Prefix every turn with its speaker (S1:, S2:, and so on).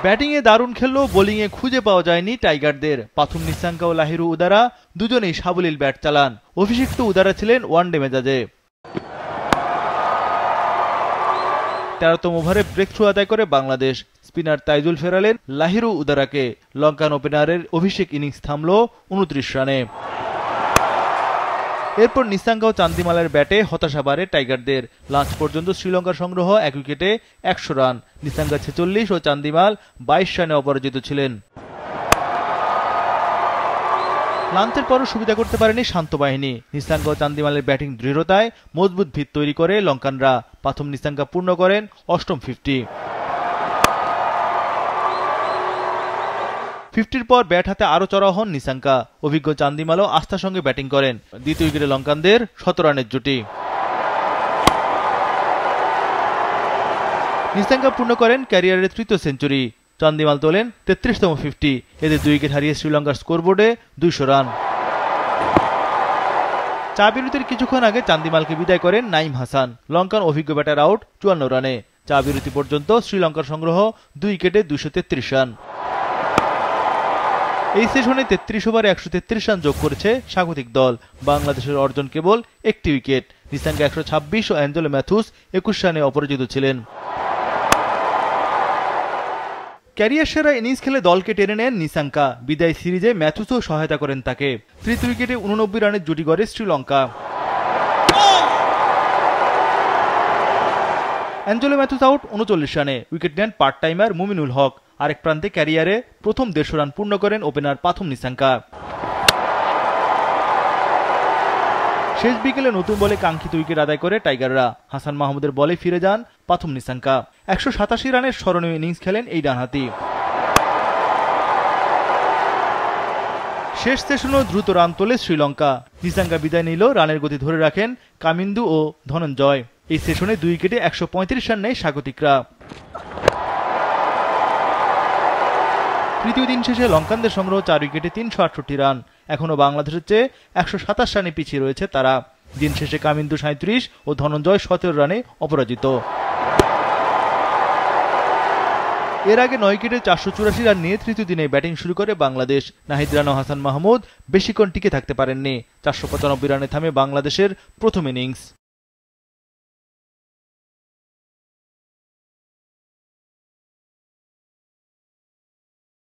S1: ব্যাটিংয়ে দারুণ খেললেও বোলিংয়ে খুঁজে পাওয়া যায়নি টাইগারদের। পাথুম নিসাঙ্কা ও লাহিরু উদারা দুজনেই সাবলীল ব্যাট চালান। অভিষিক্ত উদারা ছিলেন ওয়ানডে মেজাজে। 13তম ওভারে ব্রেক থ্রু আদায় করে বাংলাদেশ। স্পিনার তাইজুল ফেরালেন লাহিরু উদারাকে। লঙ্কান ওপেনারের অভিষেক ইনিংস থামল 29 রানে। এরপর নিসাঙ্কা ও চান্দিমালের ব্যাটে হতাশা বাড়ে টাইগারদের। লাঞ্চ পর্যন্ত শ্রীলঙ্কার সংগ্রহ 1 উইকেটে 100 রান। নিসাঙ্কা 46 ও চান্দিমাল 22 রানে অপরাজিত ছিলেন। লাঞ্চের পরও সুবিধা করতে পারেনি শান্ত বাহিনী। নিসাঙ্কা ও চান্দিমালের ব্যাটিং দৃঢ়তায় মজবুত ভিত তৈরি করে লঙ্কানরা। প্রথম নিসাঙ্কা পূর্ণ করেন 8ম 50-র পর ব্যাট হাতে আরও চড়াও হন নিসাঙ্কা। অভিজ্ঞ চান্দিমালও আস্থার সঙ্গে ব্যাটিং করেন। দ্বিতীয় উইকেটে লঙ্কানদের 17 রানের জুটি। নিসাঙ্কা পূর্ণ করেন ক্যারিয়ারের 3য় সেঞ্চুরি। চান্দিমাল তোলেন 33তম 50। এদের 2 উইকেট হারিয়ে শ্রীলঙ্কার স্কোরবোর্ডে 200 রান। চা বিরতির কিছুক্ষণ আগে চান্দিমালকে বিদায় করেন নাইম হাসান। লঙ্কান অভিজ্ঞ ব্যাটার আউট 54 রানে। চা বিরতি পর্যন্ত শ্রীলঙ্কার সংগ্রহ 2 উইকেটে 233 রান। এই সেশনে 33 ওভারে 133 রান যোগ করেছে স্বাগতিক দল। বাংলাদেশের অর্জন কেবল 1টি উইকেট। নিসাঙ্কা 126 ও অ্যাঞ্জেলো ম্যাথুস 21 রানে অপরাজিত ছিলেন। ক্যারিয়ার সেরা ইনিংস খেলে দলকে টেনে নেন নিসাঙ্কা। বিদায় সিরিজে ম্যাথুসও সহায়তা করেন তাকে। 3 উইকেটে 89 রানের জুটি গড়ে শ্রীলঙ্কা। অ্যাঞ্জেলো ম্যাথুস আউট 39 রানে। উইকেট নেন পার্ট টাইমার মুমিনুল হক। আরেক প্রান্তে ক্যারিয়ারে প্রথম 150 রান পূর্ণ করেন ওপেনার প্রথম নিসাঙ্কা। শেষ বিকেলে নতুন বলে কাঙ্ক্ষিত উইকেট আদায় করে টাইগাররা। হাসান মাহমুদের বলে ফিরে যান প্রথম নিসাঙ্কা। 187 রানের স্মরণীয় ইনিংস খেলেন এই ডানহাতি। শেষ সেশনেও দ্রুত রান তোলে শ্রীলঙ্কা। নিসাঙ্কা বিদায় নিল, রানের গতি ধরে রাখেন কামিন্দু ও ধনঞ্জয়। এই সেশনে 2 উইকেটে 135 রান নেয় স্বাগতিকরা। তৃতীয় দিন শেষে লঙ্কানদের সংগ্রহ 4 উইকেটে 368 রান। এখনও বাংলাদেশের চেয়ে 127 রানে পিছিয়ে রয়েছে তারা। দিন শেষে কামিন্দু 37 ও ধনঞ্জয় 17 রানে অপরাজিত। এর আগে 9 উইকেটে 484 রান নিয়ে তৃতীয় দিনে ব্যাটিং শুরু করে বাংলাদেশ। নাহিদ রানা ও হাসান মাহমুদ বেশিক্ষণ টিকে থাকতে পারেননি। 495 রানে থামে বাংলাদেশের প্রথম ইনিংস।